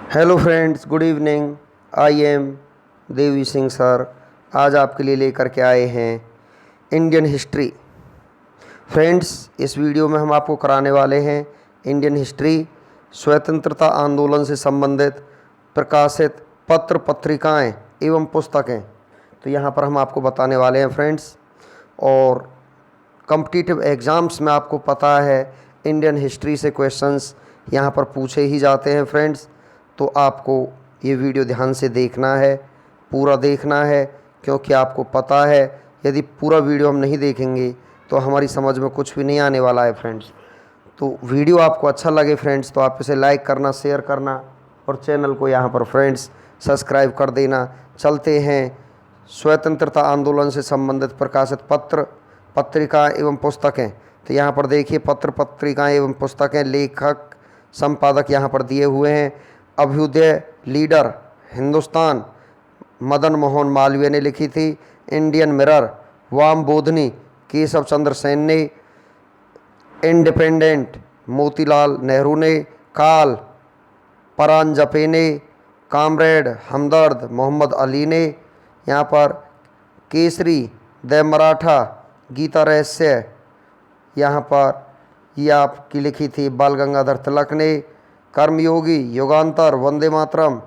Hello friends, good evening. I am Devi Singh sir. आज आपके लिए लेकर के आए हैं इंडियन हिस्ट्री। फ्रेंड्स, इस वीडियो में हम आपको कराने वाले हैं इंडियन हिस्ट्री, स्वतंत्रता आंदोलन से संबंधित प्रकाशित पत्र पत्रिकाएं एवं पुस्तकें। तो यहाँ पर हम आपको बताने वाले हैं फ्रेंड्स। और कॉम्पिटिटिव एग्ज़ाम्स में आपको पता है इंडियन हिस्ट्री से क्वेश्चंस यहाँ पर पूछे ही जाते हैं फ्रेंड्स। तो आपको ये वीडियो ध्यान से देखना है, पूरा देखना है, क्योंकि आपको पता है यदि पूरा वीडियो हम नहीं देखेंगे तो हमारी समझ में कुछ भी नहीं आने वाला है फ्रेंड्स। तो वीडियो आपको अच्छा लगे फ्रेंड्स तो आप इसे लाइक करना, शेयर करना और चैनल को यहाँ पर फ्रेंड्स सब्सक्राइब कर देना। चलते हैं स्वतंत्रता आंदोलन से संबंधित प्रकाशित पत्र पत्रिका एवं पुस्तकें। तो यहाँ पर देखिए पत्र पत्रिकाएं एवं पुस्तकें, लेखक संपादक यहाँ पर दिए हुए हैं। अभ्युदय लीडर हिंदुस्तान मदन मोहन मालवीय ने लिखी थी। इंडियन मिरर वाम बोधनी केशव चंद्र सेन ने। इंडिपेंडेंट मोतीलाल नेहरू ने। काल परांजपे ने। कामरेड हमदर्द मोहम्मद अली ने। यहाँ पर केसरी द मराठा गीता रहस्य यहाँ पर ये आपकी लिखी थी बाल गंगाधर तिलक ने। कर्मयोगी युगांतर वंदे मातरम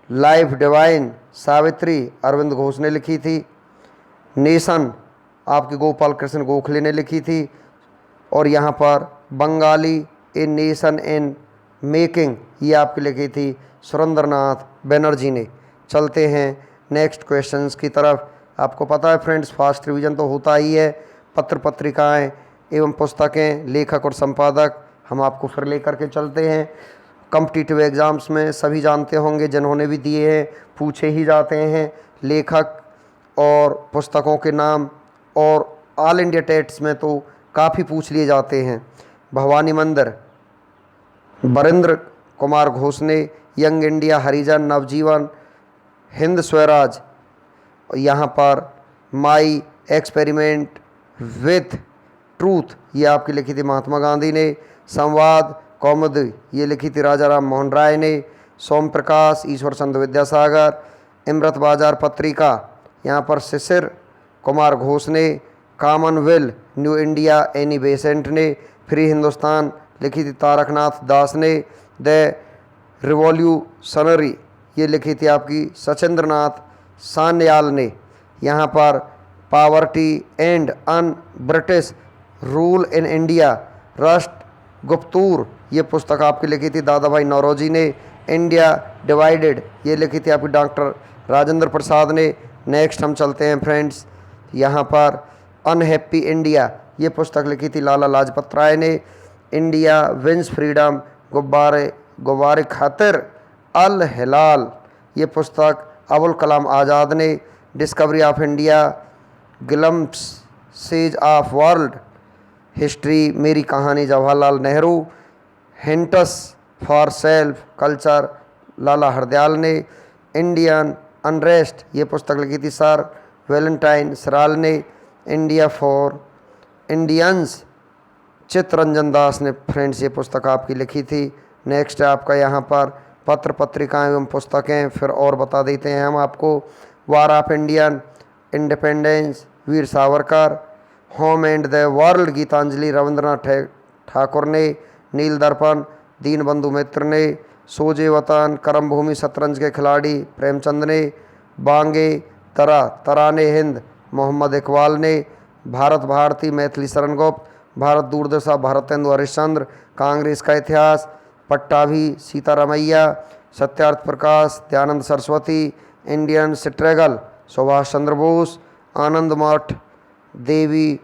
लाइफ डिवाइन सावित्री अरविंद घोष ने लिखी थी। नेशन आपके गोपाल कृष्ण गोखले ने लिखी थी। और यहाँ पर Bengali a nation in making ये आपकी लिखी थी सुरेंद्रनाथ बनर्जी ने। चलते हैं नेक्स्ट क्वेश्चंस की तरफ। आपको पता है फ्रेंड्स फास्ट रिवीजन तो होता ही है। पत्र पत्रिकाएं एवं पुस्तकें, लेखक और संपादक हम आपको फिर लेकर के चलते हैं। कॉम्पिटिटिव एग्ज़ाम्स में सभी जानते होंगे जिन्होंने भी दिए हैं, पूछे ही जाते हैं लेखक और पुस्तकों के नाम। और ऑल इंडिया टेट्स में तो काफ़ी पूछ लिए जाते हैं। भवानी मंदिर बरिंद्र कुमार घोष ने। यंग इंडिया हरिजन नवजीवन हिंद स्वराज यहाँ पर माई एक्सपेरिमेंट विथ ट्रूथ ये आपकी लिखी थी महात्मा गांधी ने। संवाद कौमुदी ये लिखी थी राजा राम मोहन राय ने। सोम प्रकाश ईश्वर चंद्र विद्यासागर। इमरत बाजार पत्रिका यहाँ पर शिशिर कुमार घोष ने। Commonwealth new India Annie Besant ने। फ्री हिंदुस्तान लिखी थी तारकनाथ दास ने। द रिवॉल्यूशनरी ये लिखी थी आपकी सचिंद्रनाथ सान्याल ने। यहाँ पर poverty and un British rule in India राष्ट्र गुप्तूर ये पुस्तक आपकी लिखी थी दादा भाई नौरोजी ने। इंडिया डिवाइडेड ये लिखी थी आपकी डॉक्टर राजेंद्र प्रसाद ने। नेक्स्ट हम चलते हैं फ्रेंड्स, यहाँ पर अनहैप्पी इंडिया ये पुस्तक लिखी थी लाला लाजपत राय ने। इंडिया विंस फ्रीडम गुब्बारे गुब्बारे खातिर अल हिलाल ये पुस्तक अबुल कलाम आज़ाद ने। Discovery of India Glimpses of World History Meri Kahani Jawaharlal Nehru. Hints for Self Culture Lala Hardayal ने। इंडियन अनरेस्ट ये पुस्तक लिखी थी सर वैलेंटाइन सराल ने। India for Indians Chittaranjan Das ने फ्रेंड्स ये पुस्तक आपकी लिखी थी। नेक्स्ट है आपका यहाँ पर पत्र पत्रिकाएं एवं पुस्तकें, फिर और बता देते हैं हम आपको। War of Indian independence Veer Savarkar. Home and the world Gitanjali Rabindranath Thakur ने। नील दर्पण दीनबंधु मित्र ने। सोजे वतन करमभूमि शतरंज के खिलाड़ी प्रेमचंद ने। बांगे तरा तराने हिंद मोहम्मद इकबाल ने। भारत भारती मैथिली शरण गुप्त। भारत दूरदर्शा भारतेंदु हरिश्चंद्र। कांग्रेस का इतिहास पट्टाभी सीतारामैया। सत्यार्थ प्रकाश दयानंद सरस्वती। Indian struggle Subhash Chandra Bose. आनंद मठ देवी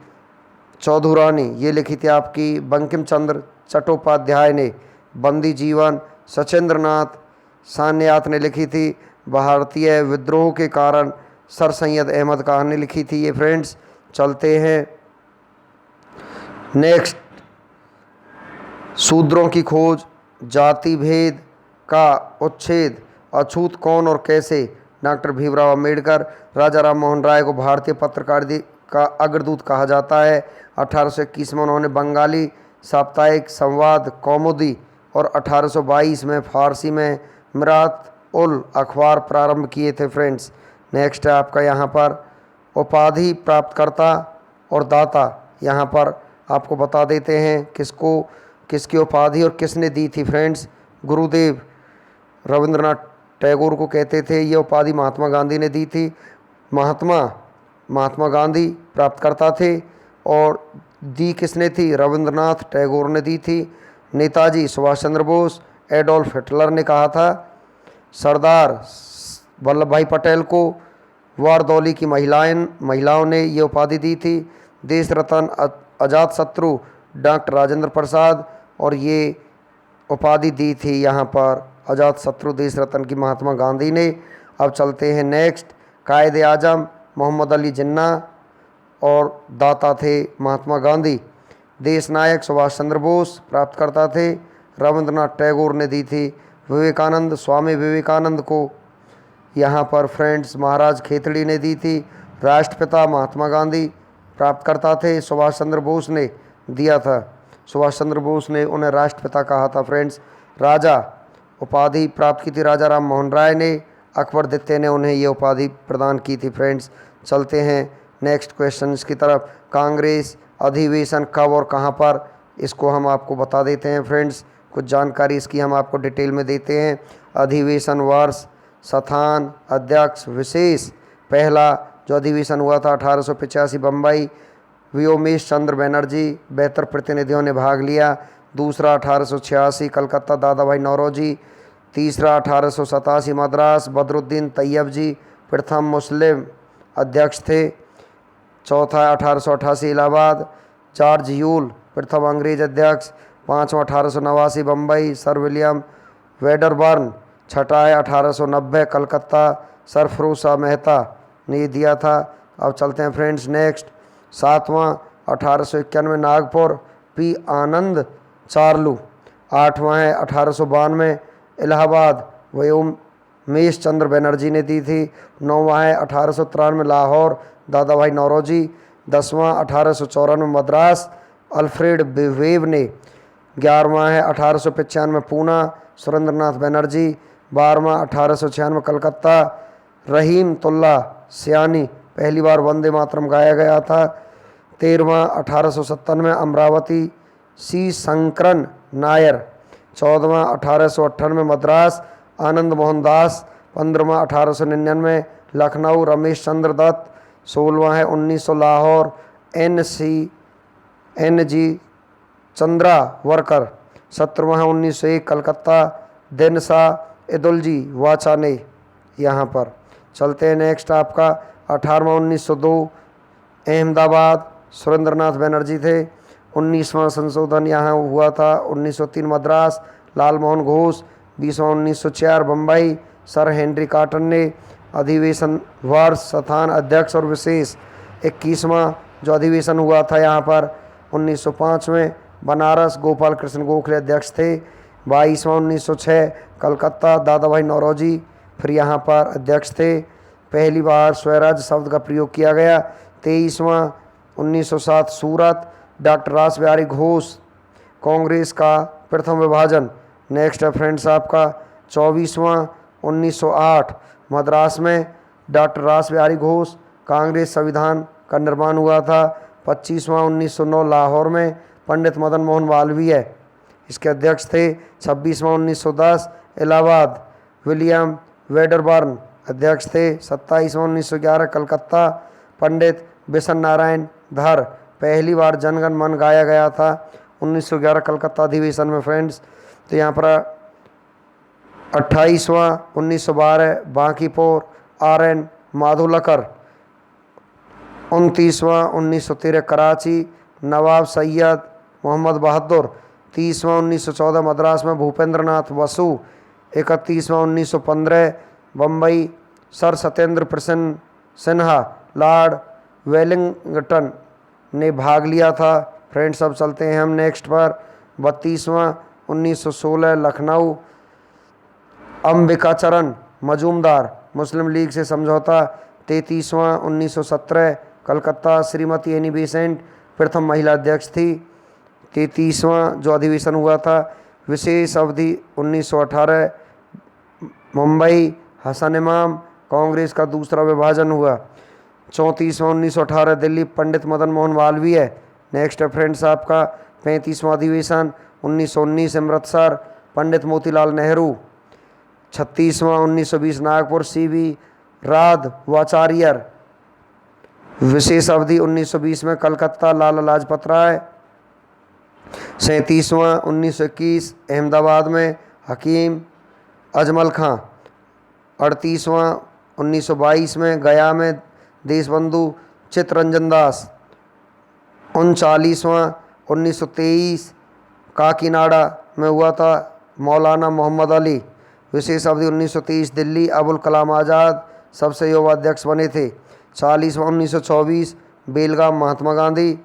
चौधुरानी ये लिखी थी आपकी बंकिम चंद्र चट्टोपाध्याय ने। बंदी जीवन सचिंद्रनाथ सान्याल ने लिखी थी। भारतीय विद्रोह के कारण सर सैयद अहमद खान ने लिखी थी ये फ्रेंड्स। चलते हैं नेक्स्ट, शूद्रों की खोज जाति भेद का उच्छेद अछूत कौन और कैसे डॉक्टर भीमराव अंबेडकर। राजा राम मोहन राय को भारतीय पत्रकारिता का अग्रदूत कहा जाता है। 1821 में उन्होंने बंगाली साप्ताहिक संवाद कौमुदी और 1822 में फारसी में मिरात उल अखबार प्रारंभ किए थे फ्रेंड्स। नेक्स्ट है आपका यहाँ पर उपाधि प्राप्तकर्ता और दाता। यहाँ पर आपको बता देते हैं किसको किसकी उपाधि और किसने दी थी फ्रेंड्स। गुरुदेव रविंद्रनाथ टैगोर को कहते थे। ये उपाधि महात्मा गांधी ने दी थी। महात्मा गांधी प्राप्तकर्ता थे और दी किसने थी? रविंद्रनाथ टैगोर ने दी थी। नेताजी सुभाष चंद्र बोस, एडोल्फ हिटलर ने कहा था। सरदार वल्लभ भाई पटेल को वारदौली की महिलाओं ने ये उपाधि दी थी। देश रत्न अजात शत्रु डॉक्टर राजेंद्र प्रसाद और ये उपाधि दी थी यहाँ पर अजात शत्रु देश रत्न की महात्मा गांधी ने। अब चलते हैं नेक्स्ट। कायदे आजम मोहम्मद अली जिन्ना और दाता थे महात्मा गांधी। देश नायक सुभाष चंद्र बोस प्राप्तकर्ता थे। रविंद्रनाथ टैगोर ने दी थी। विवेकानंद स्वामी विवेकानंद को यहाँ पर फ्रेंड्स महाराज खेतड़ी ने दी थी। राष्ट्रपिता महात्मा गांधी प्राप्तकर्ता थे। सुभाष चंद्र बोस ने दिया था। सुभाष चंद्र बोस ने उन्हें राष्ट्रपिता कहा था फ्रेंड्स। राजा उपाधि प्राप्त की थी राजा राम मोहन राय ने। अकबर द्वितीय ने उन्हें ये उपाधि प्रदान की थी फ्रेंड्स। चलते हैं नेक्स्ट क्वेश्चन की तरफ। कांग्रेस अधिवेशन कब और कहाँ पर, इसको हम आपको बता देते हैं फ्रेंड्स। कुछ जानकारी इसकी हम आपको डिटेल में देते हैं। अधिवेशन वर्ष, स्थान, अध्यक्ष, विशेष। पहला जो अधिवेशन हुआ था 1885 बम्बई, व्योमेश चंद्र बनर्जी 72 प्रतिनिधियों ने भाग लिया। दूसरा 1886 कलकत्ता दादा भाई नौरोजी। तीसरा 1887 मद्रास बदरुद्दीन तैयब जी प्रथम मुस्लिम अध्यक्ष थे। चौथा 1888 इलाहाबाद जॉर्ज यूल प्रथम अंग्रेज अध्यक्ष। पाँचवा 1889 बम्बई सर विलियम वेडरबर्न। छठा है 1890 कलकत्ता सर फिरोज शाह मेहता ने ये दिया था। अब चलते हैं फ्रेंड्स नेक्स्ट। सातवां 1891 नागपुर पी आनंद चार्लू। आठवां है 1892 इलाहाबाद व्योमेश चंद्र बनर्जी ने दी थी। नौवां है 1893 लाहौर दादा भाई नौरोजी। 10वां 1894 मद्रास अल्फ्रेड वेव ने। 11वां है 1895 पूना सुरेंद्रनाथ बनर्जी। 12वां 1896 कलकत्ता रहीम तुल्ला सियानी पहली बार वंदे मातरम गाया गया था। 13वां 1897 अमरावती सी शंकरन नायर। 14वां 1898 मद्रास आनंद मोहन दास। 15वां 1899 लखनऊ रमेश चंद्र दत्त। 16वां है 1900 लाहौर NG चंद्रा वर्कर। 17वां है 1901 कलकत्ता दिनसा इदुलजी वाचा ने। यहाँ पर चलते हैं नेक्स्ट आपका 18वां 1902 अहमदाबाद सुरेंद्रनाथ बनर्जी थे। 19वां संशोधन यहाँ हुआ था 1903 मद्रास लाल मोहन घोष। 20वां 1904 बम्बई सर हेनरी कॉटन ने। अधिवेशन वर्ष, स्थान, अध्यक्ष और विशेष। 21वां जो अधिवेशन हुआ था यहाँ पर 1905 में बनारस गोपाल कृष्ण गोखले अध्यक्ष थे। 22वां 1906 कलकत्ता दादा भाई नौरोजी फिर यहाँ पर अध्यक्ष थे। पहली बार स्वराज शब्द का प्रयोग किया गया। 23वां 1907 सूरत डॉक्टर रास बिहारी घोष कांग्रेस का प्रथम विभाजन। नेक्स्ट है फ्रेंड्स आपका 24वां 1908 मद्रास में डॉक्टर रास बिहारी घोष कांग्रेस संविधान का निर्माण हुआ था। 25वां 1909 लाहौर में पंडित मदन मोहन मालवीय इसके अध्यक्ष थे। 26वां 1910 इलाहाबाद विलियम वेडरबर्न अध्यक्ष थे। 27वां 1911 कलकत्ता पंडित बिशन नारायण धर पहली बार जनगण मन गाया गया था 1911 कलकत्ता अधिवेशन में फ्रेंड्स। तो यहाँ पर 28वां 1912 बांकीपुर RN माधुलकर। 29वां 1913 कराची नवाब सैयद मोहम्मद बहादुर। 30वां 1914 मद्रास में भूपेंद्र नाथ बसु। 31वां 1915 बम्बई सर सत्येंद्र प्रसन्न सिन्हा लॉर्ड वेलिंगटन ने भाग लिया था फ्रेंड्स। अब चलते हैं हम नेक्स्ट पर 32वां 1916 लखनऊ अंबिकाचरण मजूमदार मुस्लिम लीग से समझौता। 33वां 1917 कलकत्ता श्रीमती एनी बेसेंट प्रथम महिला अध्यक्ष थी। 33वां जो अधिवेशन हुआ था विशेष अवधि 1918 मुंबई हसन इमाम, कांग्रेस का दूसरा विभाजन हुआ। 34वां 1918 दिल्ली पंडित मदन मोहन मालवीय। नेक्स्ट है फ्रेंड्स आपका 35वां अधिवेशन 1919 अमृतसर पंडित मोतीलाल नेहरू। 36वां 1920 नागपुर सीवी राघवाचार्य। विशेष अवधि 1920 में कलकत्ता लाला लाजपत राय। 37वां 1921 अहमदाबाद में हकीम अजमल खां। 38वां 1922 में गया में देशबंधु चित्तरंजन दास। 39वां 1923 काकीनाडा में हुआ था मौलाना मोहम्मद अली। विशेष अवधि 1923 दिल्ली अबुल कलाम आज़ाद सबसे युवा अध्यक्ष बने थे। 40वां 1924 बेलगाम महात्मा गांधी।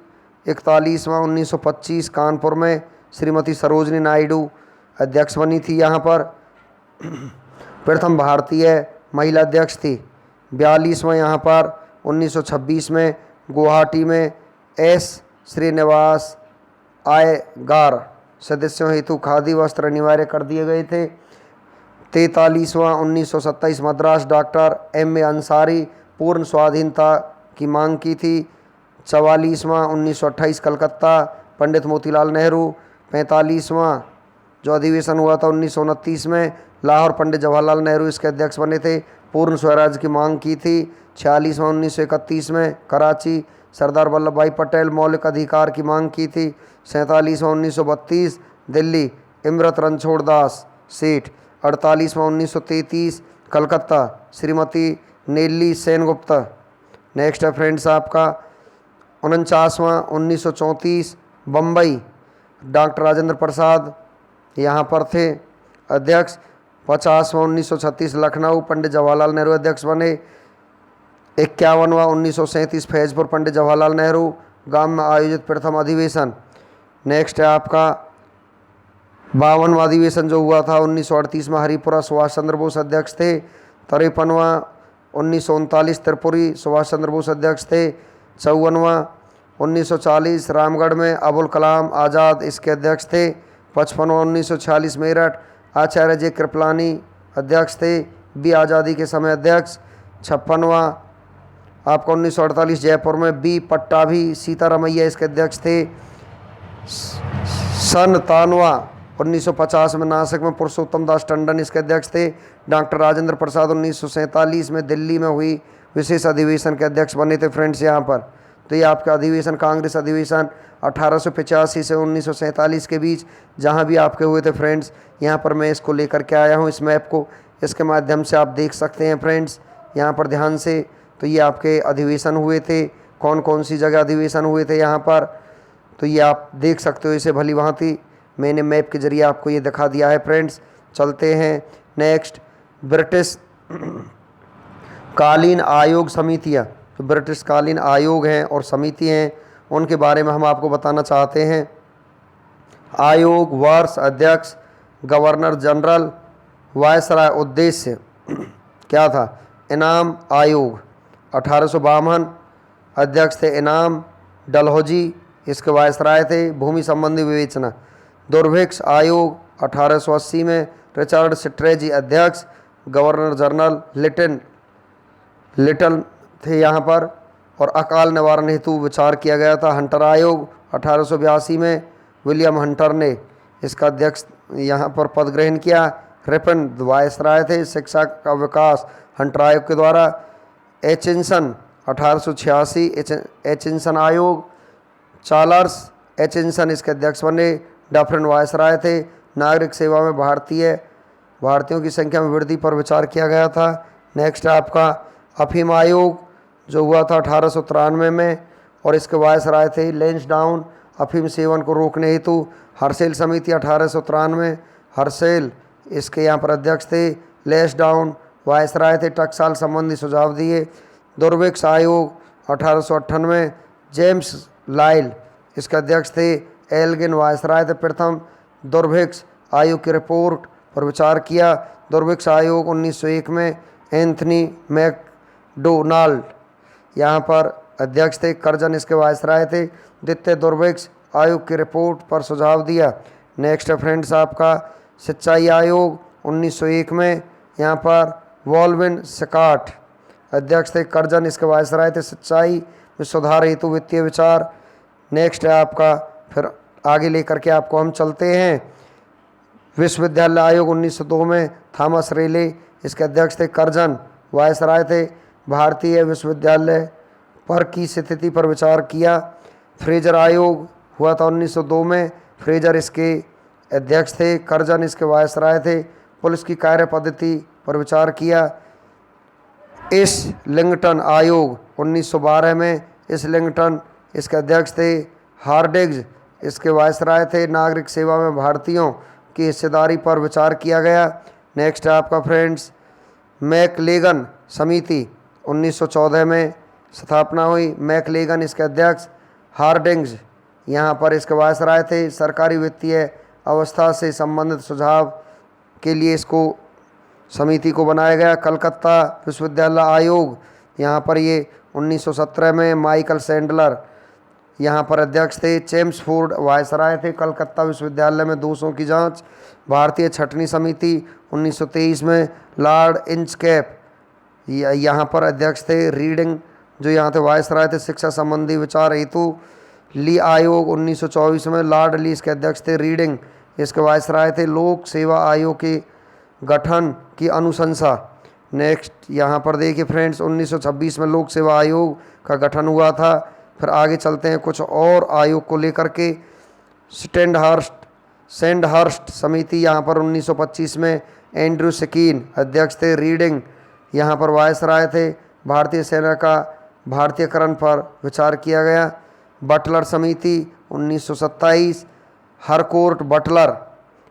41वां 1925 कानपुर में श्रीमती सरोजनी नायडू अध्यक्ष बनी थी। यहाँ पर प्रथम भारतीय महिला अध्यक्ष थी। 42वां यहाँ पर 1926 में गुवाहाटी में एस श्रीनिवास आयगार सदस्यों हेतु खादी वस्त्र अनिवार्य कर दिए गए थे। 43वां 1927 मद्रास डॉक्टर M.A. अंसारी पूर्ण स्वाधीनता की मांग की थी। 44वां 1928 कलकत्ता पंडित मोतीलाल नेहरू। 45वां जो अधिवेशन हुआ था 1929 में लाहौर पंडित जवाहरलाल नेहरू इसके अध्यक्ष बने थे, पूर्ण स्वराज की मांग की थी। 46वां 1931 में कराची सरदार वल्लभ भाई पटेल मौलिक अधिकार की मांग की थी। 47वां 1932 दिल्ली इमरत रणछोड़ दास सेठ। 48वां 1933 कलकत्ता श्रीमती नेल्ली सेनगुप्ता। नेक्स्ट है फ्रेंड्स आपका 49वां 1934 बम्बई डॉक्टर राजेंद्र प्रसाद यहाँ पर थे अध्यक्ष। 50वां 1936 लखनऊ पंडित जवाहरलाल नेहरू अध्यक्ष बने। 51वां 1937 फैजपुर पंडित जवाहरलाल नेहरू गांव में आयोजित प्रथम अधिवेशन। नेक्स्ट है आपका 52वां अधिवेशन जो हुआ था 1938 में हरिपुरा सुभाष चंद्र बोस अध्यक्ष थे। 53वां 1939 त्रिपुरी सुभाष चंद्र बोस अध्यक्ष थे। 54वां 1940 रामगढ़ में अबुल कलाम आज़ाद इसके अध्यक्ष थे। 55वां 1946 मेरठ आचार्य जे कृपलानी अध्यक्ष थे, बी आज़ादी के समय अध्यक्ष। 56वां आपका 1948 जयपुर में बी पट्टाभी सीतारमैया इसके अध्यक्ष थे। 97वां 1950 में नासिक में पुरुषोत्तम दास टंडन इसके अध्यक्ष थे। डॉक्टर राजेंद्र प्रसाद 1947 में दिल्ली में हुई विशेष अधिवेशन के अध्यक्ष बने थे फ्रेंड्स यहाँ पर। तो ये आपका अधिवेशन कांग्रेस अधिवेशन 1885 से 1947 के बीच जहाँ भी आपके हुए थे फ्रेंड्स, यहाँ पर मैं इसको लेकर के आया हूँ इस मैप को, इसके माध्यम से आप देख सकते हैं फ्रेंड्स यहाँ पर ध्यान से। तो ये आपके अधिवेशन हुए थे, कौन कौन सी जगह अधिवेशन हुए थे यहाँ पर, तो ये आप देख सकते हो इसे भली भांति मैंने मैप के जरिए आपको ये दिखा दिया है फ्रेंड्स। चलते हैं नेक्स्ट ब्रिटिश कालीन आयोग समितियाँ। तो ब्रिटिश कालीन आयोग हैं और समिति हैं उनके बारे में हम आपको बताना चाहते हैं। आयोग वर्ष अध्यक्ष गवर्नर जनरल वायसराय। उद्देश्य क्या था? इनाम आयोग 1852 अध्यक्ष थे इनाम डलहौजी इसके वायसराय थे। भूमि संबंधी विवेचना। दुर्भिक्ष आयोग 1880 में रिचर्ड सिट्रेजी अध्यक्ष। गवर्नर जनरल लिटल थे यहाँ पर। और अकाल निवारण हेतु विचार किया गया था। हंटर आयोग 1882 में विलियम हंटर ने इसका अध्यक्ष यहाँ पर पद ग्रहण किया। रिपन वायसराय थे। शिक्षा का विकास हंटर आयोग के द्वारा। एचिंसन 1886 एचिंसन आयोग। चार्ल्स एचिंसन इसके अध्यक्ष बने। डफरिन वायसराय थे। नागरिक सेवा में भारतीयों की संख्या में वृद्धि पर विचार किया गया था। नेक्स्ट है आपका अफीम आयोग जो हुआ था 1893 में और इसके वायसराय थे लेंसडाउन। अफीम सेवन को रोकने हेतु हर्सेल समिति 1893 हर्सेल इसके यहाँ पर अध्यक्ष थे। लेंसडाउन वायसराय थे। टकसाल संबंधी सुझाव दिए। दुर्भिक्ष आयोग 1898 जेम्स लाइल इसके अध्यक्ष थे। एल्गिन वायसराय थे। प्रथम दुर्भिक्ष आयोग की रिपोर्ट पर विचार किया। दुर्भिक्ष आयोग 1901 में एंथनी मैकडोनाल्ड यहाँ पर अध्यक्ष थे। कर्जन इसके वायसराय थे। द्वितीय दुर्भिक्ष आयोग की रिपोर्ट पर सुझाव दिया। नेक्स्ट है फ्रेंड्स आपका सिंचाई आयोग 1901 में यहाँ पर वॉल्विन सिकाट अध्यक्ष थे। कर्जन इसके वायसराय थे। सच्चाई में सुधार हेतु वित्तीय विचार। नेक्स्ट है आपका, फिर आगे लेकर के आपको हम चलते हैं। विश्वविद्यालय आयोग 1902 में थॉमस रेले इसके अध्यक्ष थे। कर्जन वायसराय थे। भारतीय विश्वविद्यालय पर की स्थिति पर विचार किया। फ्रेजर आयोग हुआ था 1902 में, फ्रेजर इसके अध्यक्ष थे। कर्जन इसके वायसराय थे। पुलिस की कार्य पद्धति पर विचार किया। इस लिंगटन आयोग 1912 में, इस लिंगटन इसके अध्यक्ष थे। हार्डिंग्स इसके वायसराय थे। नागरिक सेवा में भारतीयों की हिस्सेदारी पर विचार किया गया। नेक्स्ट है आपका फ्रेंड्स, मैकलेगन समिति 1914 में स्थापना हुई। मैकलेगन इसके अध्यक्ष। हार्डिंग्स यहाँ पर इसके वायसराय थे। सरकारी वित्तीय अवस्था से संबंधित सुझाव के लिए इसको समिति को बनाया गया। कलकत्ता विश्वविद्यालय आयोग यहाँ पर ये 1917 में माइकल सैंडलर यहाँ पर अध्यक्ष थे। चेम्सफोर्ड वायसराय थे। कलकत्ता विश्वविद्यालय में दोषों की जांच। भारतीय छटनी समिति 1923 में लॉर्ड इंचकैप यहाँ पर अध्यक्ष थे। रीडिंग जो यहाँ थे वायसराय थे। शिक्षा संबंधी विचार हेतु ली आयोग 1924 में लॉर्ड ली इसके अध्यक्ष थे। रीडिंग इसके वायसराय थे। लोक सेवा आयोग के गठन की अनुशंसा। नेक्स्ट यहाँ पर देखिए फ्रेंड्स, 1926 में लोक सेवा आयोग का गठन हुआ था। फिर आगे चलते हैं कुछ और आयोग को लेकर के। सैंडहर्स्ट समिति यहाँ पर 1925 में एंड्रू स्कीन अध्यक्ष थे। रीडिंग यहाँ पर वायसराय थे। भारतीय सेना का भारतीयकरण पर विचार किया गया। बटलर समिति 1927, हरकोर्ट बटलर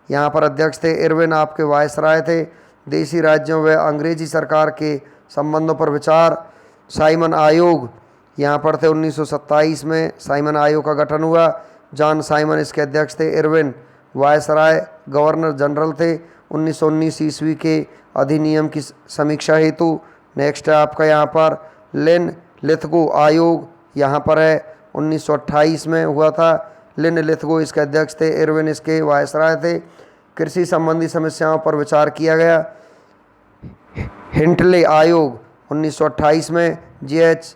यहाँ पर अध्यक्ष थे। इरविन आपके वायसराय थे। देशी राज्यों व अंग्रेजी सरकार के संबंधों पर विचार। साइमन आयोग यहाँ पर थे 1927 में, साइमन आयोग का गठन हुआ। जॉन साइमन इसके अध्यक्ष थे। इरविन वायसराय गवर्नर जनरल थे। 1919 ईस्वी के अधिनियम की समीक्षा हेतु। नेक्स्ट है आपका यहाँ पर लिन लिथगो आयोग यहाँ पर है 1928 में हुआ था। लिन लिथगो इसके अध्यक्ष थे। इरविन इसके वायसराय थे। कृषि संबंधी समस्याओं पर विचार किया गया। हिंटले आयोग 1928 में GH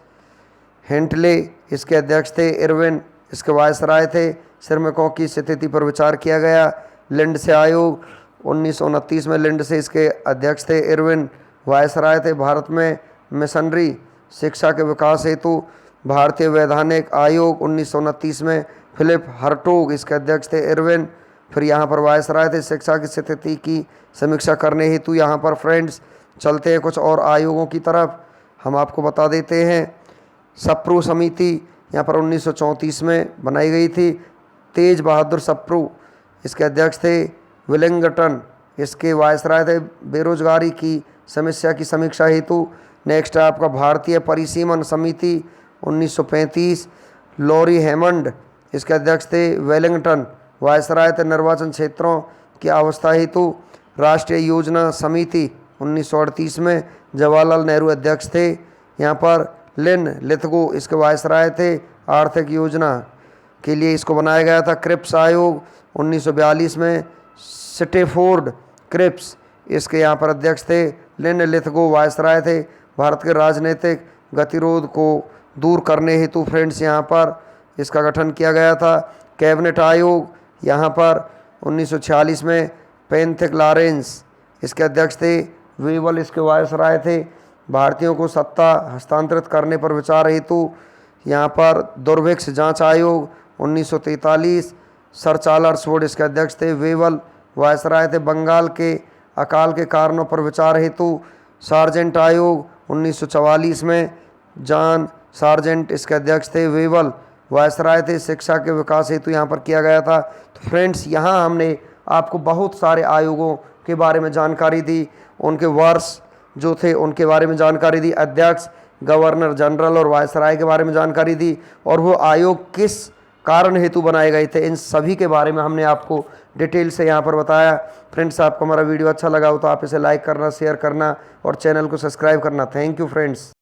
हिंटले इसके अध्यक्ष थे। इरविन इसके वायसराय थे। श्रमिकों की स्थिति पर विचार किया गया। लिंडसे आयोग 1929 में, लिंडसे इसके अध्यक्ष थे। इरविन वायसराय थे। भारत में मिशनरी शिक्षा के विकास हेतु भारतीय वैधानिक आयोग 1929 में, फिलिप हर्टोग इसके अध्यक्ष थे। इरविन फिर यहाँ पर वायसराय थे। शिक्षा की स्थिति की समीक्षा करने हेतु यहाँ पर फ्रेंड्स चलते हैं कुछ और आयोगों की तरफ। हम आपको बता देते हैं। सप्रू समिति यहाँ पर 1934 में बनाई गई थी। तेज बहादुर सप्रू इसके अध्यक्ष थे। विलिंगटन इसके वायसराय थे। बेरोजगारी की समस्या की समीक्षा हेतु। नेक्स्ट है आपका भारतीय परिसीमन समिति 1935, लॉरी हेमंड इसके अध्यक्ष थे। वेलिंगटन वायसराय थे। निर्वाचन क्षेत्रों की अवस्था हेतु। राष्ट्रीय योजना समिति 1938 में, जवाहरलाल नेहरू अध्यक्ष थे। यहाँ पर लिन लिथगो इसके वायसराय थे। आर्थिक योजना के लिए इसको बनाया गया था। क्रिप्स आयोग 1942 में, स्टेफोर्ड क्रिप्स इसके यहाँ पर अध्यक्ष थे। लिन लिथगो वायसराय थे। भारत के राजनीतिक गतिरोध को दूर करने हेतु फ्रेंड्स यहाँ पर इसका गठन किया गया था। कैबिनेट आयोग यहाँ पर 1946 में, पेंथिक लॉरेंस इसके अध्यक्ष थे। वेवल इसके वायसराय थे। भारतीयों को सत्ता हस्तांतरित करने पर विचार हेतु यहाँ पर दुर्भिक्ष जांच आयोग 1943, सर चार्ल्स वुड इसके अध्यक्ष थे। वेवल वायसराय थे। बंगाल के अकाल के कारणों पर विचार हेतु सार्जेंट आयोग 1944 में, जॉन सार्जेंट इसके अध्यक्ष थे। वेवल वायसराय थे। शिक्षा के विकास हेतु यहाँ पर किया गया था। तो फ्रेंड्स यहाँ हमने आपको बहुत सारे आयोगों के बारे में जानकारी दी, उनके वर्ष जो थे उनके बारे में जानकारी दी, अध्यक्ष, गवर्नर जनरल और वायसराय के बारे में जानकारी दी, और वो आयोग किस कारण हेतु बनाए गए थे, इन सभी के बारे में हमने आपको डिटेल से यहाँ पर बताया। फ्रेंड्स आपको हमारा वीडियो अच्छा लगा हो तो आप इसे लाइक करना, शेयर करना और चैनल को सब्सक्राइब करना। Thank you friends.